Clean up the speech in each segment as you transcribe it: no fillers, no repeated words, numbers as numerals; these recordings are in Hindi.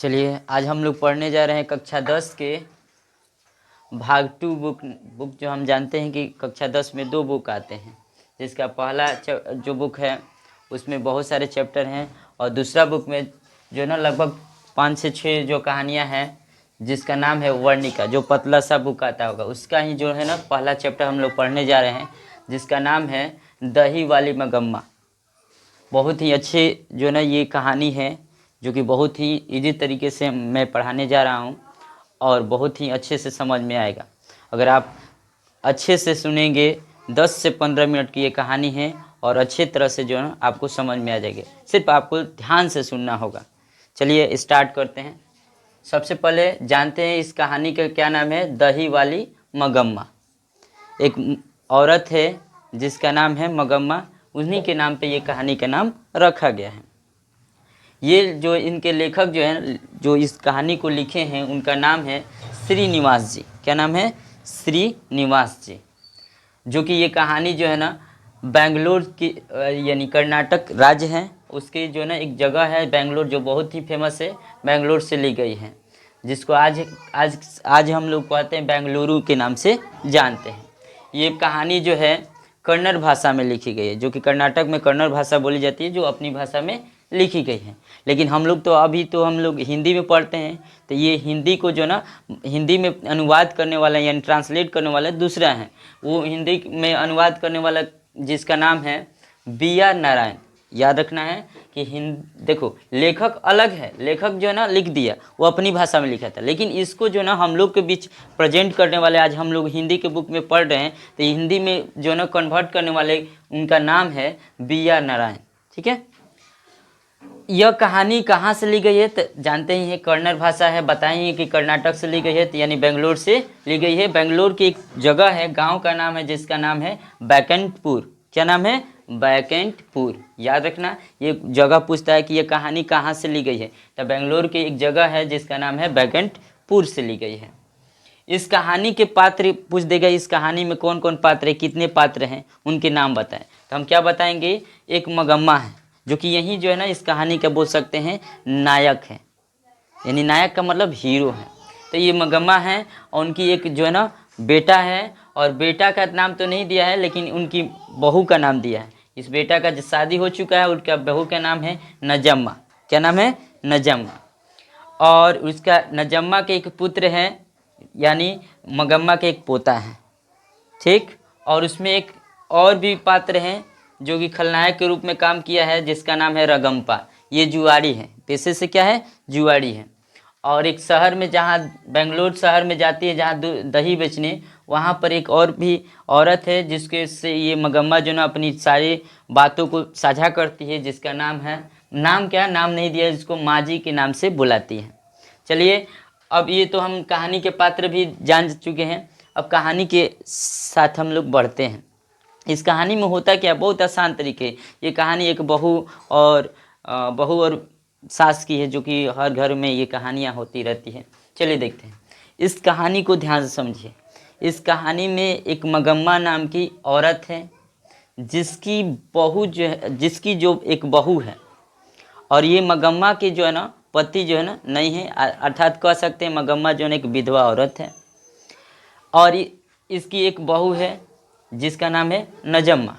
चलिए आज हम लोग पढ़ने जा रहे हैं कक्षा 10 के भाग 2 बुक जो हम जानते हैं कि कक्षा 10 में 2 बुक आते हैं, जिसका पहला जो बुक है उसमें बहुत सारे चैप्टर हैं और दूसरा बुक में जो ना लगभग 5 से 6 जो कहानियां हैं जिसका नाम है वर्णिका, जो पतला सा बुक आता होगा उसका ही जो है ना पहला चैप्टर हम लोग पढ़ने जा रहे हैं, जिसका नाम है दही वाली मगम्मा। बहुत ही अच्छे जो ना ये कहानी है जो कि बहुत ही इजी तरीके से मैं पढ़ाने जा रहा हूँ और बहुत ही अच्छे से समझ में आएगा। अगर आप अच्छे से सुनेंगे 10 से 15 मिनट की ये कहानी है और अच्छे तरह से जो है आपको समझ में आ जाएगी, सिर्फ आपको ध्यान से सुनना होगा। चलिए स्टार्ट करते हैं। सबसे पहले जानते हैं इस कहानी का क्या नाम है, दही वाली मगम्मा। एक औरत है जिसका नाम है मगम्मा, उन्हीं के नाम पे ये कहानी का नाम रखा गया है। ये जो इनके लेखक जो हैं जो इस कहानी को लिखे हैं उनका नाम है श्रीनिवास जी। क्या नाम है? श्रीनिवास जी। जो कि ये कहानी जो है ना बेंगलोर की यानी कर्नाटक राज्य है उसके जो ना एक जगह है बेंगलोर जो बहुत ही फेमस है, बेंगलोर से ली गई है, जिसको आज आज आज हम लोग कहते हैं बेंगलुरु के नाम से जानते हैं। ये कहानी जो है कन्नड़ भाषा में लिखी गई है, जो कि कर्नाटक में कन्नड़ भाषा बोली जाती है, जो अपनी भाषा में लिखी गई है। लेकिन हम लोग तो अभी तो हम लोग हिंदी में पढ़ते हैं, तो ये हिंदी को जो ना हिंदी में अनुवाद करने वाला यानी ट्रांसलेट करने वाला दूसरा है। वो हिंदी में अनुवाद करने वाला जिसका नाम है B.R. नारायण। याद रखना है कि देखो लेखक अलग है, लेखक जो है ना लिख दिया वो अपनी भाषा में लिखा था, लेकिन इसको जो ना हम लोग के बीच प्रेजेंट करने वाले आज हम लोग हिंदी के बुक में पढ़ रहे हैं, तो हिंदी में जो ना कन्वर्ट करने वाले उनका नाम है B.R. नारायण। ठीक है। यह कहानी कहाँ से ली गई है तो जानते ही है, कन्नड़ भाषा है, बताएंगे कि कर्नाटक से ली गई है, तो यानी बेंगलोर से ली गई है। बेंगलोर की एक जगह है, गांव का नाम है जिसका नाम है बैकुंठपुर। क्या नाम है? बैकुंठपुर। याद रखना, ये जगह पूछता है कि ये कहानी कहाँ से ली गई है, तो बेंगलोर की एक जगह है जिसका नाम है बैकुंठपुर से ली गई है। इस कहानी के पात्र पूछ देगा, इस कहानी में कौन कौन पात्र है, कितने पात्र हैं, उनके नाम बताएं। तो हम क्या बताएंगे, एक मगम्मा है जो कि यही जो है ना इस कहानी का बोल सकते हैं नायक है, यानी नायक का मतलब हीरो है। तो ये मगम्मा है और उनकी एक जो है ना बेटा है, और बेटा का नाम तो नहीं दिया है लेकिन उनकी बहू का नाम दिया है। इस बेटा का जो शादी हो चुका है उनका बहू का नाम है नजम्मा। क्या नाम है? नजम्मा। और उसका नजम्मा के एक पुत्र है, यानी मगम्मा के एक पोता है। ठीक। और उसमें एक और भी पात्र हैं जो कि खलनायक के रूप में काम किया है, जिसका नाम है रगम्पा। ये जुआड़ी है, पेशे से क्या है? जुआड़ी है। और एक शहर में जहाँ बेंगलोर शहर में जाती है जहाँ दही बेचने, वहाँ पर एक और भी औरत है जिसके से ये मगम्मा जो ना अपनी सारी बातों को साझा करती है, जिसका नाम है, नाम क्या, नाम नहीं दिया, जिसको माजी के नाम से बुलाती है। चलिए अब ये तो हम कहानी के पात्र भी जान चुके हैं, अब कहानी के साथ हम लोग बढ़ते हैं। इस कहानी में होता क्या, बहुत आसान तरीके। ये कहानी एक बहू और सास की है, जो कि हर घर में ये कहानियाँ होती रहती हैं। चलिए देखते हैं, इस कहानी को ध्यान से समझिए। इस कहानी में एक मगम्मा नाम की औरत है जिसकी जो एक बहू है, और ये मगम्मा के जो है ना पति जो है ना नहीं है, अर्थात कह सकते हैं मगम्मा जो है एक विधवा औरत है। और इसकी एक बहू है जिसका नाम है नजम्मा।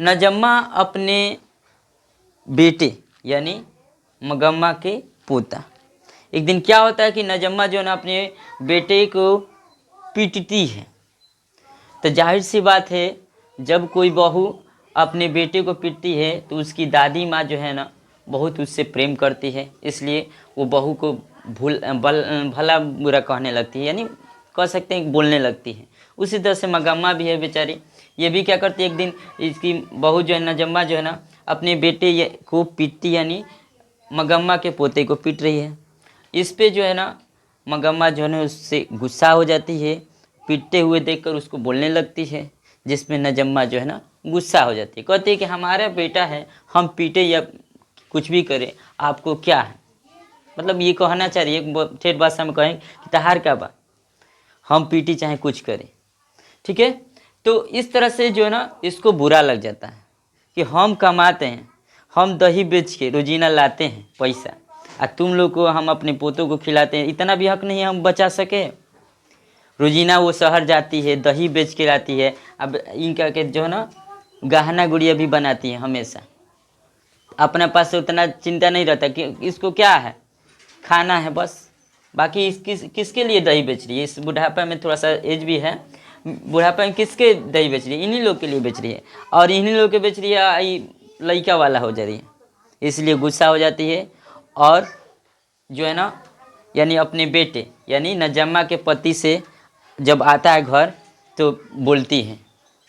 नजम्मा अपने बेटे यानी मगम्मा के पोता, एक दिन क्या होता है कि नजम्मा जो है ना अपने बेटे को पीटती है। तो जाहिर सी बात है, जब कोई बहू अपने बेटे को पीटती है तो उसकी दादी माँ जो है ना बहुत उससे प्रेम करती है, इसलिए वो बहू को भला बुरा कहने लगती है, यानी कह सकते हैं बोलने लगती है। उसी तरह से मगम्मा भी है बेचारी, ये भी क्या करती है, एक दिन इसकी बहू जो है नजम्मा जो है ना अपने बेटे को पीटती, यानी मगम्मा के पोते को पीट रही है। इस पे जो है ना मगम्मा जो है ना उससे गुस्सा हो जाती है, पीटते हुए देखकर उसको बोलने लगती है, जिसमें नजम्मा जो है ना गुस्सा हो जाती है, कहती है कि हमारा बेटा है, हम पीटे या कुछ भी करें, आपको क्या है। मतलब ये कहना चाहिए ठेठ भाषा में कहें कि तहार क्या बा, हम पीटी चाहे कुछ करें। ठीक है। तो इस तरह से जो है ना इसको बुरा लग जाता है कि हम कमाते हैं, हम दही बेच के रोजीना लाते हैं पैसा, तुम लोग को हम अपने पोतों को खिलाते हैं, इतना भी हक नहीं है हम बचा सके। रोजीना वो शहर जाती है, दही बेच के लाती है। अब इनका के जो है ना गहना गुड़िया भी बनाती है हमेशा। अपने पास से उतना चिंता नहीं रहता कि इसको क्या है, खाना है बस। बाकी किसके लिए दही बेच रही है? इस बुढ़ापा में थोड़ा सा एज भी है, बुढ़ापा में किसके दही बेच रही है? इन्हीं लोग के लिए बेच रही है। और इन्हीं लोग के बेच रही है, आई लड़का वाला हो जा रही है, इसलिए गुस्सा हो जाती है। और जो है ना यानी अपने बेटे यानी नजम्मा के पति से जब आता है घर तो बोलती है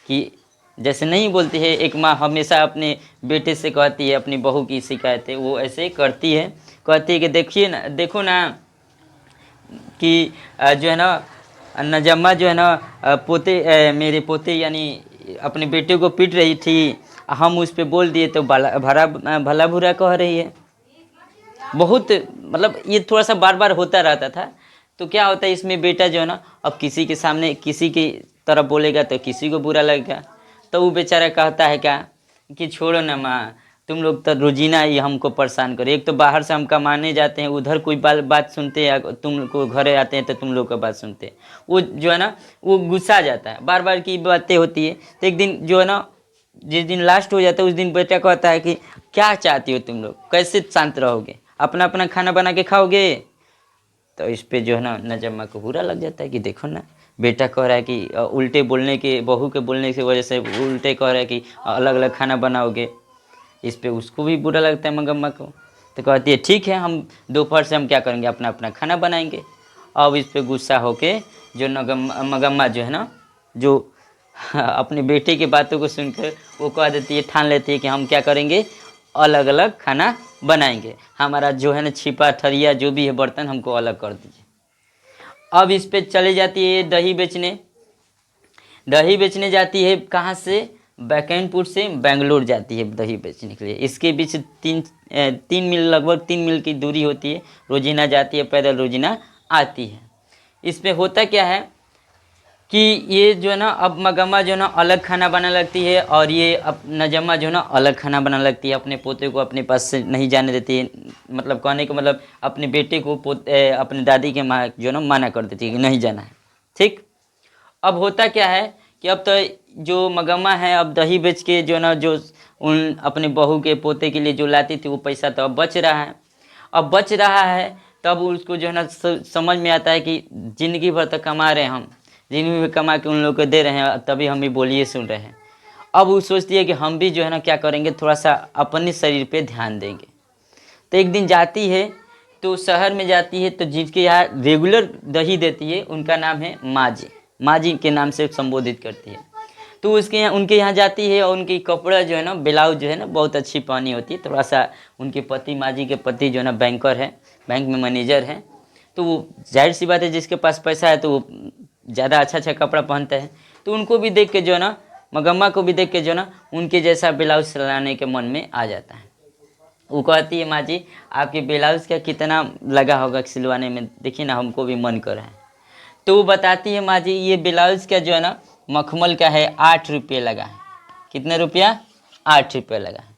कि जैसे नहीं बोलती है, एक माँ हमेशा अपने बेटे से कहती है अपनी बहू की शिकायतें, वो ऐसे करती है। कहती है कि देखिए ना, देखो ना कि जो है ना नजम्मा जो है ना मेरे पोते यानी अपने बेटे को पीट रही थी, हम उस पर बोल दिए तो भला बुरा कह रही है। बहुत मतलब ये थोड़ा सा बार बार होता रहता था। तो क्या होता है इसमें, बेटा जो है ना अब किसी के सामने किसी की तरफ बोलेगा तो किसी को बुरा लगेगा। तो वो बेचारा कहता है क्या कि छोड़ो ना माँ, तुम लोग तो रोजीना ही हमको परेशान करो। एक तो बाहर से हम कमाने जाते हैं, उधर कोई बात सुनते हैं, तुम को घरे आते हैं तो तुम लोग का बात सुनते हैं। वो जो है ना वो गुस्सा जाता है, बार बार की बातें होती है। तो एक दिन जो है ना जिस दिन लास्ट हो जाता है उस दिन बेटा कहता है कि क्या चाहती हो तुम लोग, कैसे शांत रहोगे, अपना अपना खाना बना के खाओगे? तो इस पे जो है ना नजम्मा को बुरा लग जाता है कि देखो ना बेटा कह रहा है कि उल्टे बोलने के, बहू के बोलने की वजह से उल्टे कह रहा है कि अलग अलग खाना बनाओगे। इस पे उसको भी बुरा लगता है मगम्मा को। तो कहती है ठीक है, हम दोपहर से हम क्या करेंगे, अपना अपना खाना बनाएंगे। अब इस पे गुस्सा होके जो मगम्मा जो है ना जो अपने बेटे की बातों को सुनकर वो कह देती है, ठान लेती है कि हम क्या करेंगे, अलग अलग खाना बनाएंगे। हमारा जो है ना छिपा थरिया जो भी है बर्तन हमको अलग कर दीजिए। अब इस पे चले जाती है दही बेचने। दही बेचने जाती है कहाँ से, बैकनपुर से बेंगलोर जाती है दही बेचने के लिए। इसके बीच तीन मील लगभग 3 मील की दूरी होती है। रोजीना जाती है पैदल, रोजीना आती है। इस पे होता क्या है कि ये जो है ना अब मगम्मा जो है ना अलग खाना बनाने लगती है और ये अब नजम्मा जो है ना अलग खाना बनाने लगती है। अपने पोते को अपने पास से नहीं जाने देती है, मतलब कहने का मतलब अपने बेटे को अपने दादी के माँ जो है ना मना कर देती है कि नहीं जाना है। ठीक, अब होता क्या है कि अब तो जो मगम्मा है अब दही बेच के जो है ना जो उन अपने बहू के पोते के लिए जो लाती थी वो पैसा तो अब बच रहा है। अब बच रहा है तब उसको जो है ना समझ में आता है कि ज़िंदगी भर तक कमा रहे हैं हम, जिंदगी में कमा के उन लोग को दे रहे हैं, तभी हम भी बोलिए सुन रहे हैं। अब वो सोचती है कि हम भी जो है ना क्या करेंगे, थोड़ा सा अपने शरीर पे ध्यान देंगे। तो एक दिन जाती है तो शहर में जाती है तो जिसके यहाँ रेगुलर दही देती है उनका नाम है माँ जी, माँ जी के नाम से संबोधित करती है। तो उसके यहाँ उनके यहाँ जाती है और उनकी कपड़ा जो है ना ब्लाउज जो है ना बहुत अच्छी पहनी होती है। थोड़ा सा उनके पति, माँ जी के पति जो है ना बैंकर है, बैंक में मैनेजर है। तो वो जाहिर सी बात है जिसके पास पैसा है तो वो ज़्यादा अच्छा कपड़ा पहनता है। तो उनको भी देख के जो है ना मगम्मा को भी देख के जो है ना उनके जैसा ब्लाउज सिलाने के मन में आ जाता है। वो कहती है माँ जी आपके ब्लाउज का कितना लगा होगा सिलवाने में, देखिए ना हमको भी मन कर रहा है। तो वो बताती है माँ जी ये ब्लाउज का जो है ना मखमल का है 8 रुपये लगा है। कितने रुपया? 8 रुपये लगा है।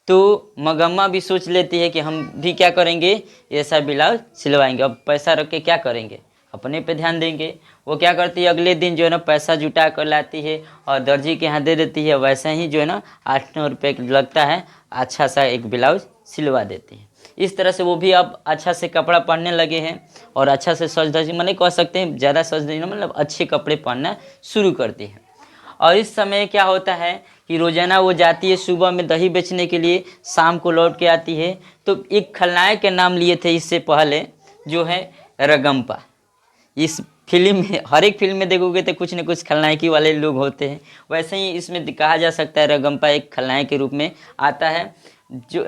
तो मगम्मा भी सोच लेती है कि हम भी क्या करेंगे, ऐसा ब्लाउज सिलवाएंगे। अब पैसा रख के क्या करेंगे, अपने पे ध्यान देंगे। वो क्या करती है अगले दिन जो है ना पैसा जुटा कर लाती है और दर्जी के यहाँ दे देती है। वैसा ही जो है ना 8-9 रुपये लगता है, अच्छा सा एक ब्लाउज सिलवा देती है। इस तरह से वो भी अब अच्छा से कपड़ा पहनने लगे हैं और अच्छा से सज धज, मैंने कह सकते हैं ज़्यादा सज धज मतलब अच्छे कपड़े पहनना शुरू करती है। और इस समय क्या होता है कि रोज़ाना वो जाती है सुबह में दही बेचने के लिए, शाम को लौट के आती है। तो एक खलनायक के नाम लिए थे इससे पहले जो है रगम्पा। इस फिल्म में, हर एक फिल्म में देखोगे तो कुछ न कुछ खलनायकी वाले लोग होते हैं, वैसे ही इसमें कहा जा सकता है रगम्पा एक खलनायक के रूप में आता है। जो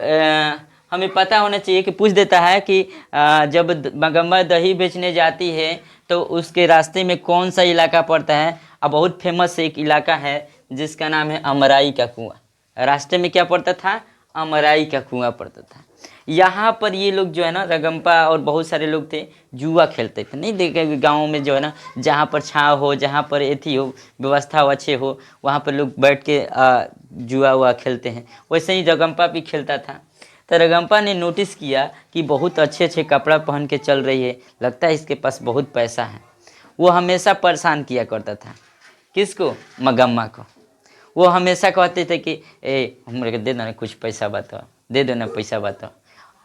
हमें पता होना चाहिए कि पूछ देता है कि जब मगम्मा दही बेचने जाती है तो उसके रास्ते में कौन सा इलाका पड़ता है। अब बहुत फेमस एक इलाका है जिसका नाम है अमराई का कुआं। रास्ते में क्या पड़ता था, अमराई का कुआं पड़ता था। यहाँ पर ये लोग जो है ना रगम्पा और बहुत सारे लोग थे जुआ खेलते थे। नहीं देखे गाँव में जो है ना जहाँ पर छाँव हो, जहाँ पर एथी हो, व्यवस्था अच्छे हो, वहाँ पर लोग बैठ के जुआ हुआ खेलते हैं। वैसे ही रगम्पा भी खेलता था। तो रगम्पा ने नोटिस किया कि बहुत अच्छे अच्छे कपड़ा पहन के चल रही है, लगता है इसके पास बहुत पैसा है। वो हमेशा परेशान किया करता था, किसको? मगम्मा को। वो हमेशा कहते थे कि हमरे को दे दो ना कुछ पैसा, बताओ दे दो ना पैसा बताओ।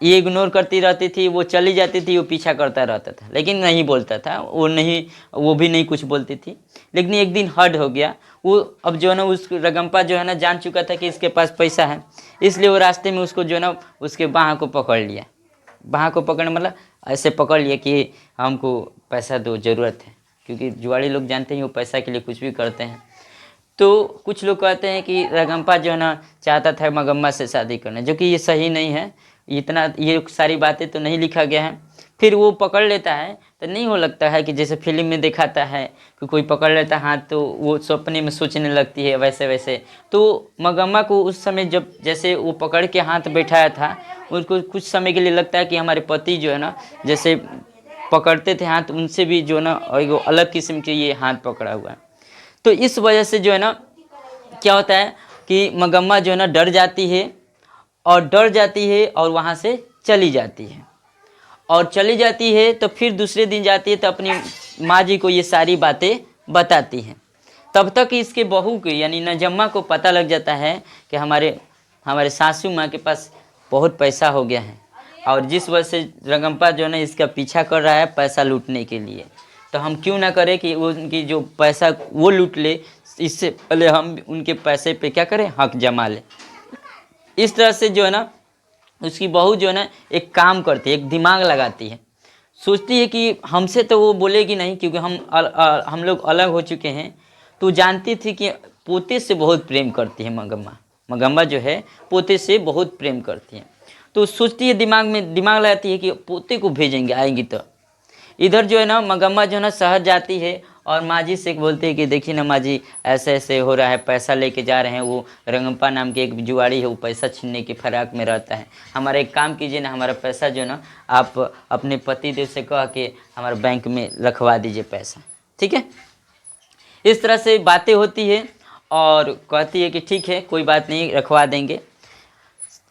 ये इग्नोर करती रहती थी, वो चली जाती थी, वो पीछा करता रहता था, लेकिन नहीं बोलता था, वो भी नहीं कुछ बोलती थी। लेकिन एक दिन हद हो गया, वो अब जो है ना उस रगम्पा जो है ना जान चुका था कि इसके पास पैसा है, इसलिए वो रास्ते में उसको जो है ना उसके बाह को पकड़ लिया। बाह को पकड़ने मतलब ऐसे पकड़ लिया कि हमको पैसा दो, ज़रूरत है, क्योंकि जुआड़ी लोग जानते हैं वो पैसा के लिए कुछ भी करते हैं। तो कुछ लोग कहते हैं कि रगम्पा जो है ना चाहता था मगम्मा से शादी करना, जो कि ये सही नहीं है। इतना ये सारी बातें तो नहीं लिखा गया है। फिर वो पकड़ लेता है तो नहीं हो लगता है कि जैसे फिल्म में दिखाता है कि कोई पकड़ लेता है हाथ तो वो सपने में सोचने लगती है, वैसे वैसे। तो मगम्मा को उस समय जब जैसे वो पकड़ के हाथ बैठाया था, उनको कुछ समय के लिए लगता है कि हमारे पति जो है ना जैसे पकड़ते थे हाथ, उनसे भी जो है ना एक अलग किस्म के ये हाथ पकड़ा हुआ है। तो इस वजह से जो है ना क्या होता है कि मगम्मा जो है ना डर जाती है और वहाँ से चली जाती है। और चली जाती है तो फिर दूसरे दिन जाती है तो अपनी माँ जी को ये सारी बातें बताती है। तब तक इसके बहू को यानी नजम्मा को पता लग जाता है कि हमारे सासू माँ के पास बहुत पैसा हो गया है, और जिस वजह से रगम्पा जो है ना इसका पीछा कर रहा है पैसा लूटने के लिए। तो हम क्यों ना करें कि वो उनकी जो पैसा वो लूट ले, इससे पहले हम उनके पैसे पे क्या करें, हक जमा लें। इस तरह से जो है ना उसकी बहू जो है ना एक काम करती है, एक दिमाग लगाती है, सोचती है कि हमसे तो वो बोलेगी नहीं क्योंकि हम लोग अलग हो चुके हैं। तो जानती थी कि पोते से बहुत प्रेम करती है मगम्मा जो है पोते से बहुत प्रेम करती है। तो सोचती है, दिमाग लगाती है कि पोते को भेजेंगे, आएंगी तो। इधर जो है ना मगम्मा जो है ना शहर जाती है और माँ जी से बोलती है कि देखिए ना माँ जी, ऐसे ऐसे हो रहा है, पैसा लेके जा रहे हैं, वो रगम्पा नाम के एक जुआड़ी है, वो पैसा छीनने के फराक में रहता है। हमारा एक काम कीजिए ना, हमारा पैसा जो है ना आप अपने पति देव से कह के हमारे बैंक में रखवा दीजिए पैसा, ठीक है। इस तरह से बातें होती है और कहती है कि ठीक है कोई बात नहीं, रखवा देंगे।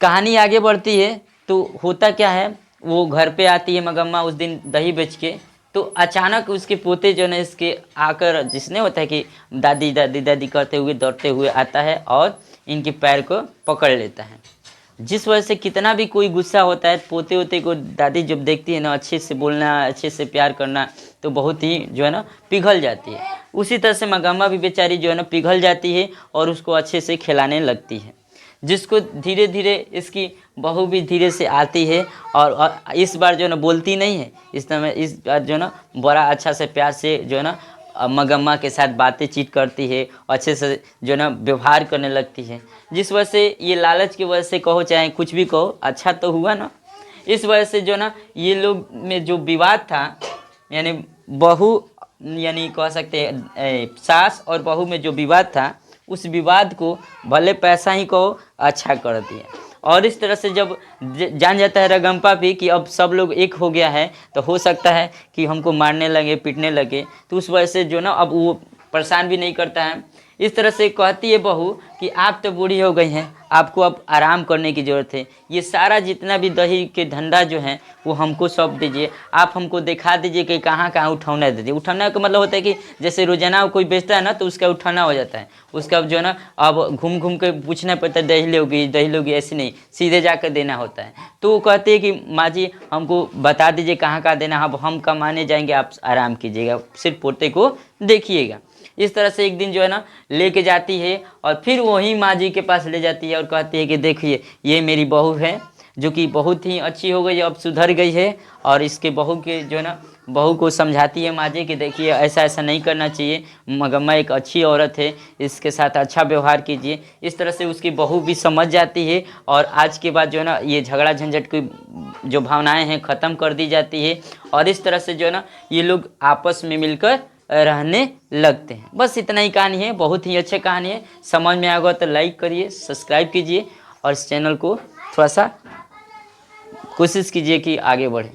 कहानी आगे बढ़ती है तो होता क्या है, वो घर पे आती है मगम्मा उस दिन दही बेच के। तो अचानक उसके पोते जो है इसके आकर, जिसने होता है कि दादी दादी दादी करते हुए दौड़ते हुए आता है और इनके पैर को पकड़ लेता है। जिस वजह से कितना भी कोई गुस्सा होता है, पोते होते को दादी जब देखती है ना अच्छे से बोलना, अच्छे से प्यार करना, तो बहुत ही जो है ना पिघल जाती है। उसी तरह से मगम्मा भी बेचारी जो है ना पिघल जाती है और उसको अच्छे से खिलाने लगती है, जिसको धीरे धीरे इसकी बहू भी धीरे से आती है। और इस बार जो है ना बोलती नहीं है, इस बार जो है ना बड़ा अच्छा से प्यार से जो है ना मगम्मा के साथ बातचीत करती है, अच्छे से जो है ना व्यवहार करने लगती है। जिस वजह से ये लालच की वजह से कहो चाहे कुछ भी कहो, अच्छा तो हुआ ना। इस वजह से जो है ना ये लोग में जो विवाद था, यानी बहू यानी कह सकते हैं सास और बहू में जो विवाद था, उस विवाद को भले पैसा ही कहो अच्छा कर दिया। और इस तरह से जब जान जाता है रगम्पा भी कि अब सब लोग एक हो गया है, तो हो सकता है कि हमको मारने लगे, पीटने लगे, तो उस वजह से जो ना अब वो परेशान भी नहीं करता है। इस तरह से कहती है बहू कि आप तो बूढ़ी हो गई हैं, आपको अब आराम करने की ज़रूरत है, ये सारा जितना भी दही के धंधा जो है वो हमको सौंप दीजिए, आप हमको दिखा दीजिए कि कहाँ कहाँ उठौना दीजिए। उठौना का मतलब होता है कि जैसे रोजाना कोई बेचता है ना तो उसका उठौना हो जाता है, उसका जो है ना अब घूम घूम के पूछना पड़ता है दही लोगी, ऐसे नहीं, सीधे जाकर देना होता है। तो वो कहते हैं कि माँ जी हमको बता दीजिए कहाँ कहाँ देना, अब हम कमाने जाएंगे, आप आराम कीजिएगा, सिर्फ पोते को देखिएगा। इस तरह से एक दिन जो है ना लेके जाती है और फिर वही माँ जी के पास ले जाती है और कहती है कि देखिए ये मेरी बहू है, जो कि बहुत ही अच्छी हो गई, अब सुधर गई है। और इसके बहू के जो है ना बहू को समझाती है माँ जी कि देखिए ऐसा ऐसा नहीं करना चाहिए, मगम्मा एक अच्छी औरत है, इसके साथ अच्छा व्यवहार कीजिए। इस तरह से उसकी बहू भी समझ जाती है और आज के बाद जो है ना ये झगड़ा झंझट की जो भावनाएं हैं ख़त्म कर दी जाती है। और इस तरह से जो है ना ये लोग आपस में मिलकर रहने लगते हैं। बस इतना ही कहानी है, बहुत ही अच्छी कहानी है। समझ में आएगा तो लाइक करिए, सब्सक्राइब कीजिए और इस चैनल को थोड़ा सा कोशिश कीजिए कि आगे बढ़े।